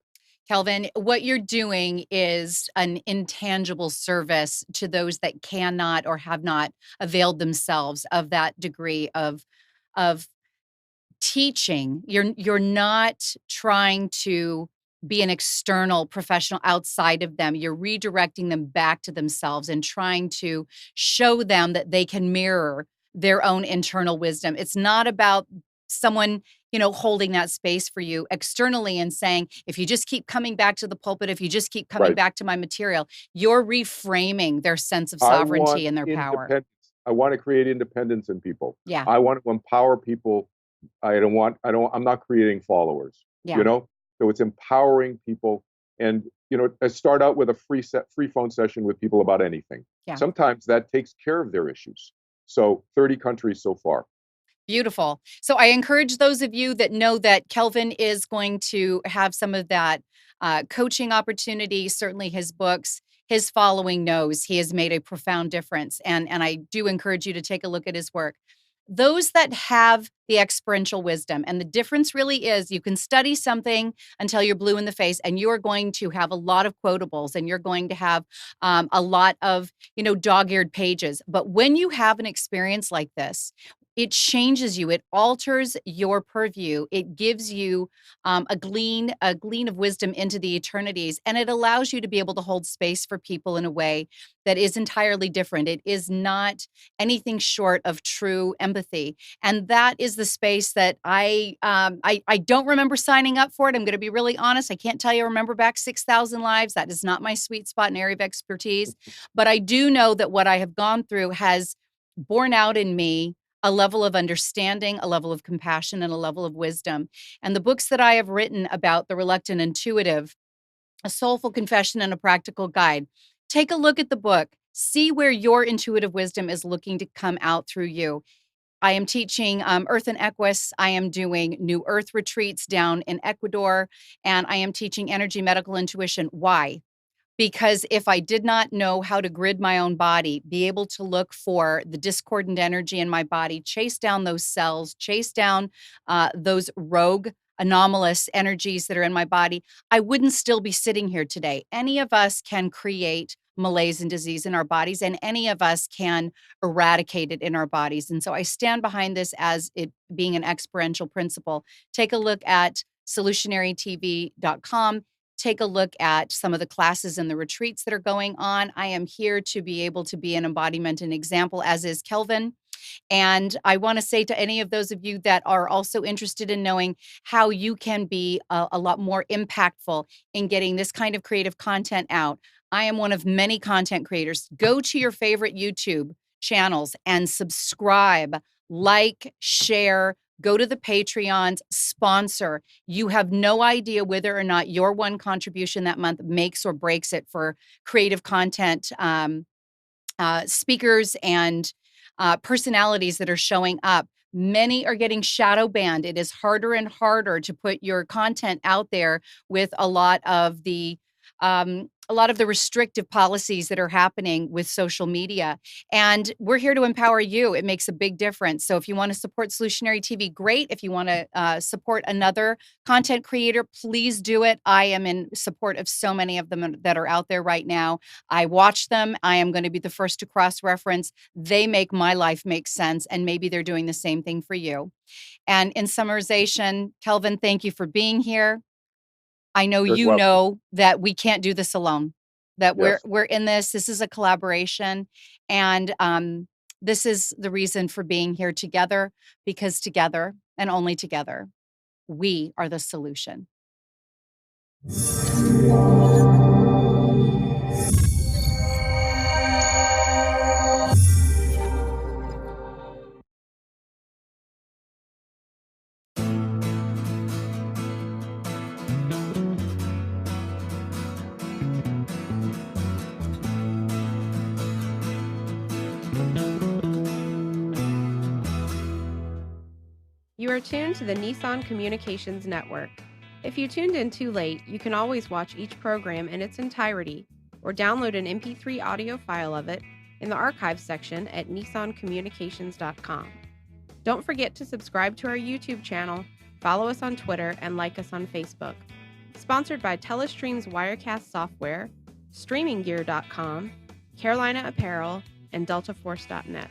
Kelvin, what you're doing is an intangible service to those that cannot or have not availed themselves of that degree of teaching. You're not trying to be an external professional outside of them. You're redirecting them back to themselves and trying to show them that they can mirror their own internal wisdom. It's not about someone, holding that space for you externally and saying, if you just keep coming back to the pulpit, if you just keep coming back to my material, you're reframing their sense of sovereignty and their power. I want to create independence in people. Yeah. I want to empower people. I'm not creating followers. Yeah. So it's empowering people. And, I start out with a free phone session with people about anything. Yeah. Sometimes that takes care of their issues. So 30 countries so far. Beautiful. So I encourage those of you that know that Kelvin is going to have some of that coaching opportunity, certainly his books, his following knows he has made a profound difference. And I do encourage you to take a look at his work. Those that have the experiential wisdom, and the difference really is you can study something until you're blue in the face, and you're going to have a lot of quotables, and you're going to have a lot of, dog-eared pages. But when you have an experience like this, it changes you. It alters your purview. It gives you a glean of wisdom into the eternities, and it allows you to be able to hold space for people in a way that is entirely different. It is not anything short of true empathy, and that is the space that I don't remember signing up for it. I'm going to be really honest. I can't tell you I remember back 6,000 lives. That is not my sweet spot and area of expertise, but I do know that what I have gone through has borne out in me a level of understanding, a level of compassion, and a level of wisdom. And the books that I have written about the reluctant intuitive, A Soulful Confession and a Practical Guide, take a look at the book. See where your intuitive wisdom is looking to come out through you. I am teaching Earth and Equus. I am doing New Earth retreats down in Ecuador, and I am teaching energy medical intuition. Why? Because if I did not know how to grid my own body, be able to look for the discordant energy in my body, chase down those cells, chase down those rogue, anomalous energies that are in my body, I wouldn't still be sitting here today. Any of us can create malaise and disease in our bodies, and any of us can eradicate it in our bodies. And so I stand behind this as it being an experiential principle. Take a look at solutionarytv.com. Take a look at some of the classes and the retreats that are going on. I am here to be able to be an embodiment and example, as is Kelvin. And I want to say to any of those of you that are also interested in knowing how you can be a lot more impactful in getting this kind of creative content out, I am one of many content creators. Go to your favorite YouTube channels and subscribe, like, share, go to the Patreons, sponsor. You have no idea whether or not your one contribution that month makes or breaks it for creative content speakers and personalities that are showing up. Many are getting shadow banned. It is harder and harder to put your content out there with a lot of the restrictive policies that are happening with social media. And we're here to empower you. It makes a big difference. So if you want to support Solutionary TV, great. If you want to support another content creator, please do it. I am in support of so many of them that are out there right now. I watch them. I am going to be the first to cross-reference. They make my life make sense, and maybe they're doing the same thing for you. And in summarization, Kelvin, thank you for being here. I know You're you welcome. know that we can't do this alone, that Yes. we're in this. This is a collaboration. And this is the reason for being here together, because together and only together, we are the solution. You are tuned to the Nissan Communications Network. If you tuned in too late, you can always watch each program in its entirety or download an MP3 audio file of it in the archives section at nissancommunications.com. Don't forget to subscribe to our YouTube channel, follow us on Twitter, and like us on Facebook. Sponsored by Telestream's Wirecast software, StreamingGear.com, Carolina Apparel, and DeltaForce.net.